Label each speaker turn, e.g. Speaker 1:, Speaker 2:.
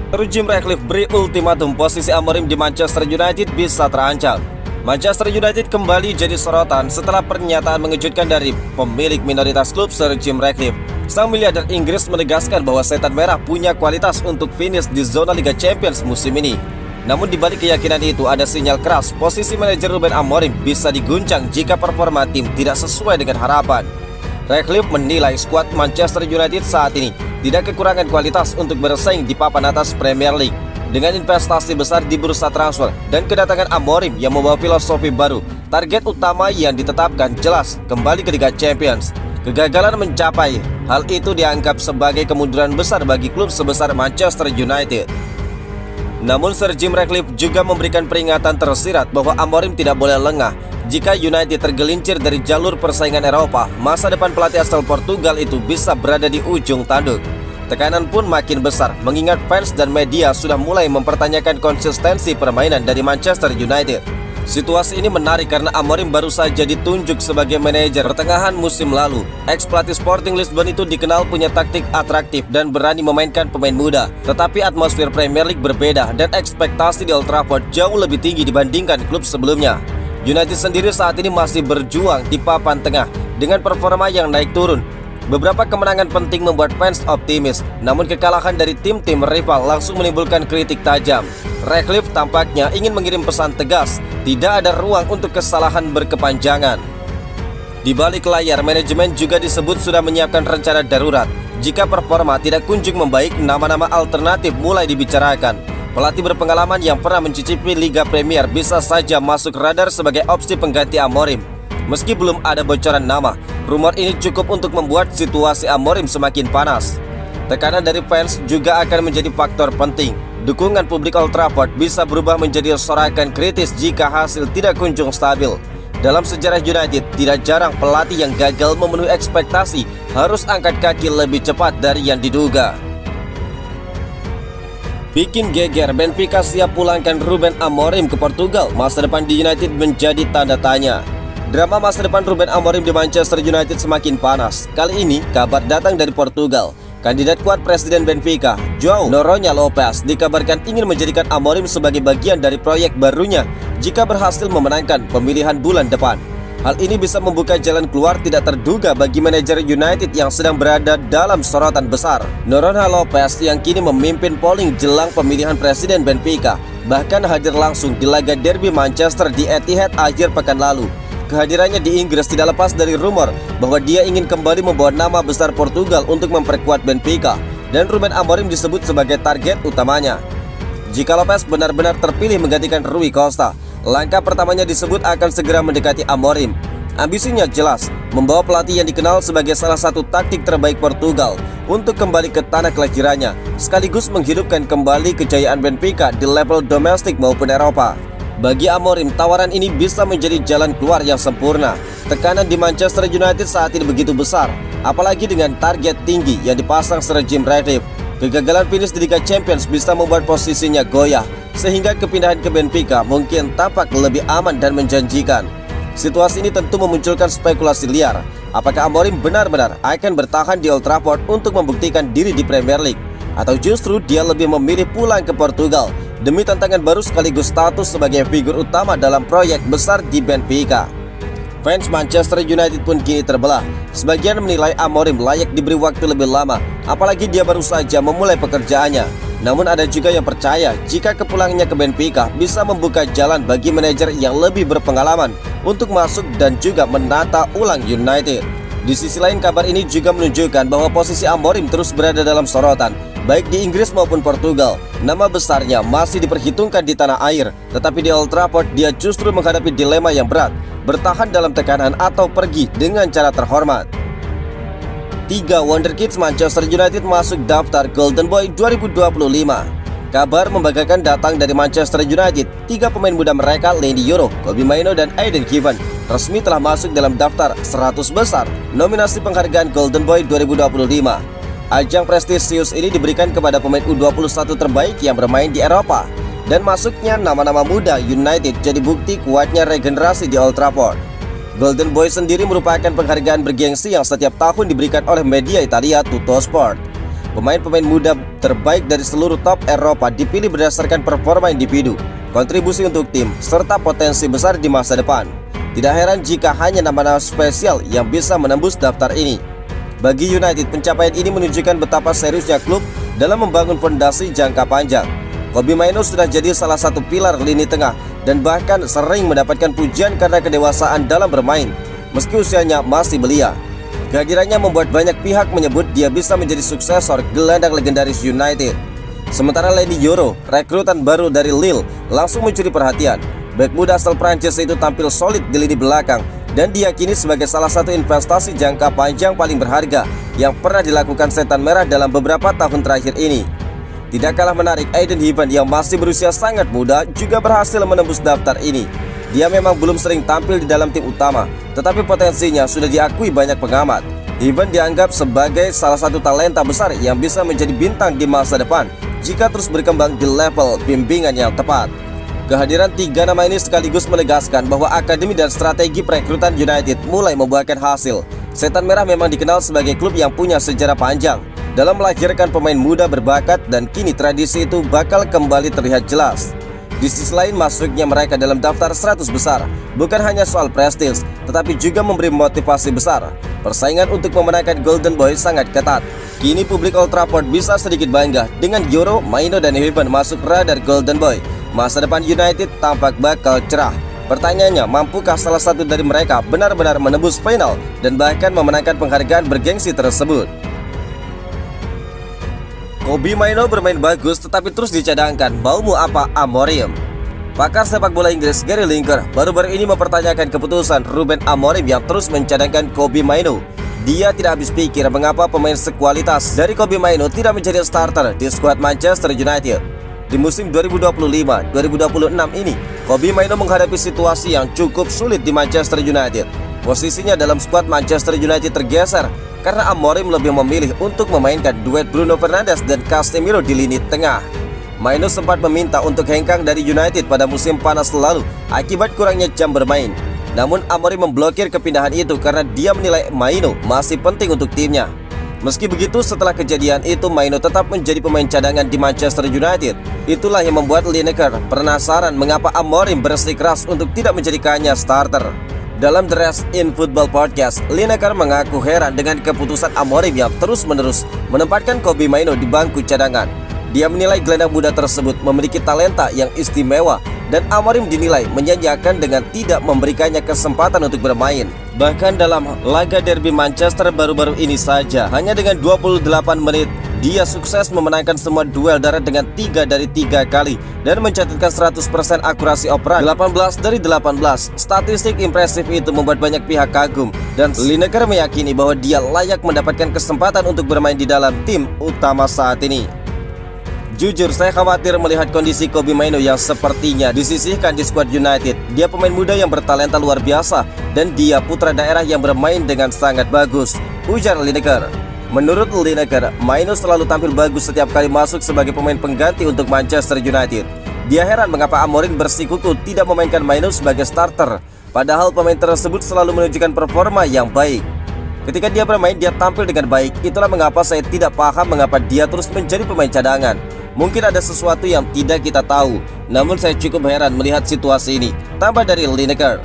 Speaker 1: Sir Jim Ratcliffe beri ultimatum posisi Amorim di Manchester United bisa terancam. Manchester United kembali jadi sorotan setelah pernyataan mengejutkan dari pemilik minoritas klub Sir Jim Ratcliffe. Sang miliarder Inggris menegaskan bahwa Setan Merah punya kualitas untuk finish di zona Liga Champions musim ini. Namun di balik keyakinan itu ada sinyal keras posisi manajer Ruben Amorim bisa diguncang jika performa tim tidak sesuai dengan harapan. Ratcliffe menilai skuad Manchester United saat ini tidak kekurangan kualitas untuk bersaing di papan atas Premier League. Dengan investasi besar di bursa transfer dan kedatangan Amorim yang membawa filosofi baru, target utama yang ditetapkan jelas kembali ke Liga Champions. Kegagalan mencapai hal itu dianggap sebagai kemunduran besar bagi klub sebesar Manchester United. Namun Sir Jim Ratcliffe juga memberikan peringatan tersirat bahwa Amorim tidak boleh lengah. Jika United tergelincir dari jalur persaingan Eropa, masa depan pelatih asal Portugal itu bisa berada di ujung tanduk. Tekanan pun makin besar, mengingat fans dan media sudah mulai mempertanyakan konsistensi permainan dari Manchester United. Situasi ini menarik karena Amorim baru saja ditunjuk sebagai manajer pertengahan musim lalu. Ex-pelatih Sporting Lisbon itu dikenal punya taktik atraktif dan berani memainkan pemain muda. Tetapi atmosfer Premier League berbeda dan ekspektasi di Old Trafford jauh lebih tinggi dibandingkan klub sebelumnya. United sendiri saat ini masih berjuang di papan tengah dengan performa yang naik turun. Beberapa kemenangan penting membuat fans optimis, namun kekalahan dari tim-tim rival langsung menimbulkan kritik tajam. Ratcliffe tampaknya ingin mengirim pesan tegas, tidak ada ruang untuk kesalahan berkepanjangan. Di balik layar, manajemen juga disebut sudah menyiapkan rencana darurat. Jika performa tidak kunjung membaik, nama-nama alternatif mulai dibicarakan. Pelatih berpengalaman yang pernah mencicipi Liga Premier bisa saja masuk radar sebagai opsi pengganti Amorim. Meski belum ada bocoran nama, rumor ini cukup untuk membuat situasi Amorim semakin panas. Tekanan dari fans juga akan menjadi faktor penting. Dukungan publik Old Trafford bisa berubah menjadi sorakan kritis jika hasil tidak kunjung stabil. Dalam sejarah United, tidak jarang pelatih yang gagal memenuhi ekspektasi harus angkat kaki lebih cepat dari yang diduga. Bikin geger, Benfica siap pulangkan Ruben Amorim ke Portugal. Masa depan di United menjadi tanda tanya. Drama masa depan Ruben Amorim di Manchester United semakin panas. Kali ini kabar datang dari Portugal. Kandidat kuat Presiden Benfica, João Noronha Lopes, dikabarkan ingin menjadikan Amorim sebagai bagian dari proyek barunya jika berhasil memenangkan pemilihan bulan depan. Hal ini bisa membuka jalan keluar tidak terduga bagi manajer United yang sedang berada dalam sorotan besar. Noronha Lopes yang kini memimpin polling jelang pemilihan Presiden Benfica bahkan hadir langsung di laga derby Manchester di Etihad akhir pekan lalu. Kehadirannya di Inggris tidak lepas dari rumor bahwa dia ingin kembali membawa nama besar Portugal untuk memperkuat Benfica, dan Ruben Amorim disebut sebagai target utamanya. Jika Lopes benar-benar terpilih menggantikan Rui Costa, langkah pertamanya disebut akan segera mendekati Amorim. Ambisinya jelas, membawa pelatih yang dikenal sebagai salah satu taktik terbaik Portugal untuk kembali ke tanah kelahirannya, sekaligus menghidupkan kembali kejayaan Benfica di level domestik maupun Eropa. Bagi Amorim, tawaran ini bisa menjadi jalan keluar yang sempurna. Tekanan di Manchester United saat ini begitu besar, apalagi dengan target tinggi yang dipasang Sir Jim Ratcliffe. Kegagalan finish di Liga Champions bisa membuat posisinya goyah, sehingga kepindahan ke Benfica mungkin tampak lebih aman dan menjanjikan. Situasi ini tentu memunculkan spekulasi liar. Apakah Amorim benar-benar akan bertahan di Old Trafford untuk membuktikan diri di Premier League? Atau justru dia lebih memilih pulang ke Portugal demi tantangan baru sekaligus status sebagai figur utama dalam proyek besar di Benfica? Fans Manchester United pun kini terbelah. Sebagian menilai Amorim layak diberi waktu lebih lama, apalagi dia baru saja memulai pekerjaannya. Namun ada juga yang percaya jika kepulangannya ke Benfica bisa membuka jalan bagi manajer yang lebih berpengalaman untuk masuk dan juga menata ulang United. Di sisi lain, kabar ini juga menunjukkan bahwa posisi Amorim terus berada dalam sorotan, baik di Inggris maupun Portugal. Nama besarnya masih diperhitungkan di tanah air, tetapi di Old Trafford dia justru menghadapi dilema yang berat, bertahan dalam tekanan atau pergi dengan cara terhormat. 3 wonderkids Manchester United masuk daftar Golden Boy 2025. Kabar membanggakan datang dari Manchester United. 3 pemain muda mereka, Leny Yoro, Kobbie Mainoo, dan Aiden Given, resmi telah masuk dalam daftar 100 besar nominasi penghargaan Golden Boy 2025. Ajang prestisius ini diberikan kepada pemain U21 terbaik yang bermain di Eropa, dan masuknya nama-nama muda United jadi bukti kuatnya regenerasi di Old Trafford. Golden Boy sendiri merupakan penghargaan bergengsi yang setiap tahun diberikan oleh media Italia Tuttosport. Pemain-pemain muda terbaik dari seluruh top Eropa dipilih berdasarkan performa individu, kontribusi untuk tim, serta potensi besar di masa depan. Tidak heran jika hanya nama-nama spesial yang bisa menembus daftar ini. Bagi United, pencapaian ini menunjukkan betapa seriusnya klub dalam membangun fondasi jangka panjang. Kobbie Mainoo sudah jadi salah satu pilar lini tengah dan bahkan sering mendapatkan pujian karena kedewasaan dalam bermain, meski usianya masih belia. Kehadirannya membuat banyak pihak menyebut dia bisa menjadi suksesor gelandang legendaris United. Sementara Leny Yoro, rekrutan baru dari Lille, langsung mencuri perhatian. Bek muda asal Prancis itu tampil solid di lini belakang dan diyakini sebagai salah satu investasi jangka panjang paling berharga yang pernah dilakukan Setan Merah dalam beberapa tahun terakhir ini. Tidak kalah menarik, Aiden Heaven yang masih berusia sangat muda juga berhasil menembus daftar ini. Dia memang belum sering tampil di dalam tim utama, tetapi potensinya sudah diakui banyak pengamat. Heaven dianggap sebagai salah satu talenta besar yang bisa menjadi bintang di masa depan jika terus berkembang di level bimbingan yang tepat. Kehadiran tiga nama ini sekaligus menegaskan bahwa akademi dan strategi perekrutan United mulai membuahkan hasil. Setan Merah memang dikenal sebagai klub yang punya sejarah panjang dalam melahirkan pemain muda berbakat, dan kini tradisi itu bakal kembali terlihat jelas. Di sisi lain, masuknya mereka dalam daftar 100 besar bukan hanya soal prestis, tetapi juga memberi motivasi besar. Persaingan untuk memenangkan Golden Boy sangat ketat. Kini publik Old Trafford bisa sedikit bangga dengan Yoro, Mainoo, dan Heaven masuk radar Golden Boy. Masa depan United tampak bakal cerah. Pertanyaannya, mampukah salah satu dari mereka benar-benar menembus final dan bahkan memenangkan penghargaan bergengsi tersebut? Kobbie Mainoo bermain bagus tetapi terus dicadangkan. Maumu apa Amorim? Pakar sepak bola Inggris Gary Lineker baru-baru ini mempertanyakan keputusan Ruben Amorim yang terus mencadangkan Kobbie Mainoo. Dia tidak habis pikir mengapa pemain sekualitas dari Kobbie Mainoo tidak menjadi starter di skuad Manchester United. Di musim 2025-2026 ini, Kobbie Mainoo menghadapi situasi yang cukup sulit di Manchester United. Posisinya dalam skuad Manchester United tergeser karena Amorim lebih memilih untuk memainkan duet Bruno Fernandes dan Casemiro di lini tengah. Mainoo sempat meminta untuk hengkang dari United pada musim panas lalu akibat kurangnya jam bermain. Namun Amorim memblokir kepindahan itu karena dia menilai Mainoo masih penting untuk timnya. Meski begitu, setelah kejadian itu Mainoo tetap menjadi pemain cadangan di Manchester United. Itulah yang membuat Lineker penasaran mengapa Amorim bersikeras untuk tidak menjadikannya starter. Dalam The Rest in Football Podcast, Lineker mengaku heran dengan keputusan Amorim yang terus-menerus menempatkan Kobbie Mainoo di bangku cadangan. Dia menilai gelandang muda tersebut memiliki talenta yang istimewa dan Amorim dinilai menyanyiakan dengan tidak memberikannya kesempatan untuk bermain. Bahkan dalam laga derby Manchester baru-baru ini saja, hanya dengan 28 menit, dia sukses memenangkan semua duel darat dengan 3 dari 3 kali dan mencatatkan 100% akurasi operan 18 dari 18. Statistik impresif itu membuat banyak pihak kagum dan Lineker meyakini bahwa dia layak mendapatkan kesempatan untuk bermain di dalam tim utama saat ini. Jujur, saya khawatir melihat kondisi Kobbie Mainoo yang sepertinya disisihkan di skuad United. Dia pemain muda yang bertalenta luar biasa dan dia putra daerah yang bermain dengan sangat bagus, ujar Lineker. Menurut Lineker, Mainoo selalu tampil bagus setiap kali masuk sebagai pemain pengganti untuk Manchester United. Dia heran mengapa Amorim bersikukuh tidak memainkan Mainoo sebagai starter, padahal pemain tersebut selalu menunjukkan performa yang baik. Ketika dia bermain, dia tampil dengan baik. Itulah mengapa saya tidak paham mengapa dia terus menjadi pemain cadangan. Mungkin ada sesuatu yang tidak kita tahu, namun saya cukup heran melihat situasi ini, tambah dari Lineker.